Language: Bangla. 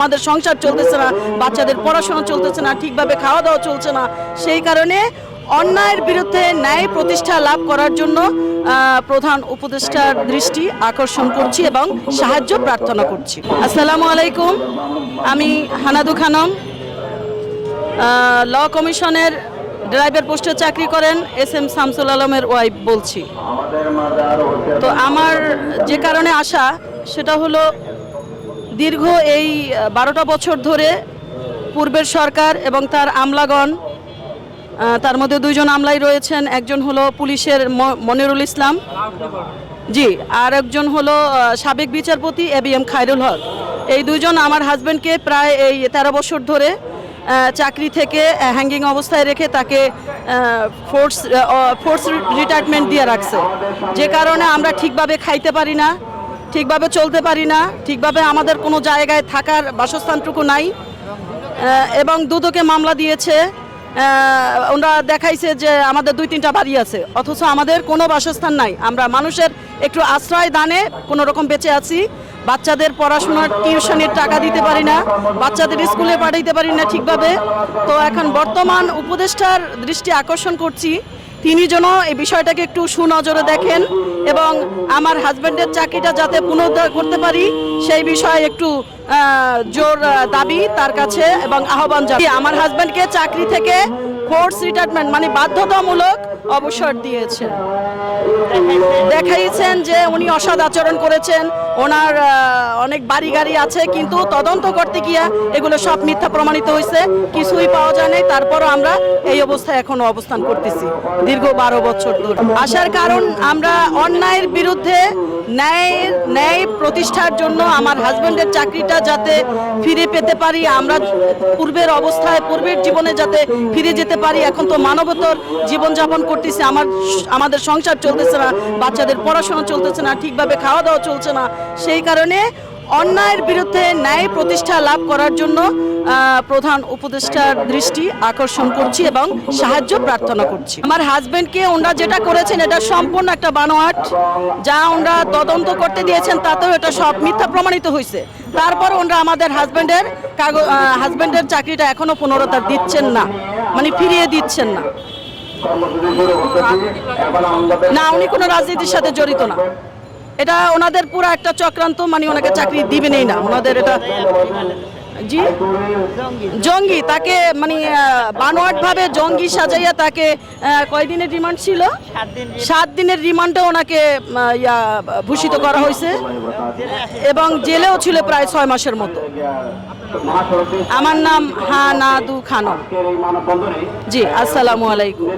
আমাদের সংসার চলতেছে না, বাচ্চাদের পড়াশোনা চলতেছে না, ঠিকভাবে খাওয়া দাওয়া চলছে না। সেই কারণে অন্যায়ের বিরুদ্ধে ন্যায় প্রতিষ্ঠা লাভ করার জন্য প্রধান উপদেষ্টার দৃষ্টি আকর্ষণ করছি এবং সাহায্য প্রার্থনা করছি। আসসালামু আলাইকুম, আমি হানাদু খানম, ল কমিশনের ড্রাইভার পোস্টে চাকরি করেন SM শামসুল আলমের ওয়াইফ বলছি। তো আমার যে কারণে আসা সেটা হলো দীর্ঘ এই 12টা বছর ধরে পূর্বের সরকার এবং তার আমলাগণ, তার মধ্যে দুইজন আমলাই রয়েছেন, একজন হলো পুলিশের মনিরুল ইসলাম জি, আর একজন হলো সাবেক বিচারপতি ABM খায়রুল হক। এই দুইজন আমার হাজব্যান্ডকে প্রায় এই 13 বছর ধরে চাকরি থেকে হ্যাঙ্গিং অবস্থায় রেখে তাকে ফোর্স রিটায়ারমেন্ট দিয়ে রাখছে। যে কারণে আমরা ঠিকভাবে খাইতে পারি না, ঠিকভাবে চলতে পারি না, ঠিকভাবে আমাদের কোনো জায়গায় থাকার বাসস্থানটুকু নাই। এবং দুদকে মামলা দিয়েছে, ওরা দেখাইছে যে আমাদের 2-3টা বাড়ি আছে, অথচ আমাদের কোনো বাসস্থান নাই। আমরা মানুষের একটু আশ্রয় দানে কোনো রকম বেঁচে আছি। বাচ্চাদের পড়াশোনার টিউশনের টাকা দিতে পারি না, বাচ্চাদের স্কুলে পাঠাইতে পারি না ঠিকভাবে। তো এখন বর্তমান উপদেষ্টার দৃষ্টি আকর্ষণ করছি, তিনি যেন এই বিষয়টাকে একটু সুনজরে দেখেন এবং আমার হাজব্যান্ডের চাকরিটা যাতে পুনরুদ্ধার করতে পারি সেই বিষয়ে একটু জোর দাবি তার কাছে এবং আহ্বান জানাই। আমার হাজব্যান্ডকে চাকরি থেকে ফোর্স রিটায়ারমেন্ট মানে বাধ্যতামূলক অবসর দিয়েছেন, দেখাইছেন যে উনি অসৎ আচরণ করেছেন, ওনার অনেক বাড়ি গাড়ি আছে, কিন্তু তদন্ত করতে গিয়া এগুলো সব মিথ্যা প্রমাণিত হয়েছে, কিছুই পাওয়া যায় নাই। তারপরও আমরা এই অবস্থায় এখনো অবস্থান করতেছি দীর্ঘ 12 বছর ধরে। আসার কারণ আমরা অন্যায়ের বিরুদ্ধে ন্যায় প্রতিষ্ঠার জন্য আমার হাজব্যান্ডের চাকরিটা যাতে ফিরে পেতে পারি, আমরা পূর্বের অবস্থায় পূর্বের জীবনে যাতে ফিরে যেতে পারি। এখন তো মানবতার জীবনযাপন করতেছি, আমাদের সংসার চলতেছে না, বাচ্চাদের পড়াশোনা চলতেছে না, ঠিকভাবে খাওয়া দাওয়া চলছে না। সেই কারণে অন্যায়ের বিরুদ্ধে ন্যায় প্রতিষ্ঠা লাভ করার জন্য প্রধান উপদেষ্টার দৃষ্টি আকর্ষণ করছি এবং সাহায্য প্রার্থনা করছি। আমার হাজব্যান্ডকে ওনারা যেটা করেছেন এটা সম্পূর্ণ একটা বানোয়াট, যা ওনারা তদন্ত করতে দিয়েছেন তাতেও এটা সব মিথ্যা প্রমাণিত হয়েছে। তারপর ওনারা আমাদের হাজব্যান্ডের চাকরিটা এখনো পুনরুদ্ধার দিচ্ছেন না, মানে ফিরিয়ে দিচ্ছেন না। না, উনি কোনো রাজনীতির সাথে জড়িত না, এটা ওনাদের পুরো একটা চক্রান্ত, মানে ওনাকে চাকরি দিবেনই না ওনাদের। এটা জি জঙ্গি, তাকে মানে বানোয়াটভাবে জঙ্গি সাজাইয়া তাকে কয়দিনের রিমান্ড ছিল? 7 দিনের রিমান্ডে ওনাকে ভূষিত করা হয়েছে এবং জেলেও ছিল প্রায় 6 মাসের মতো। আমার নাম হানাদু খানম জি। আসসালামু আলাইকুম।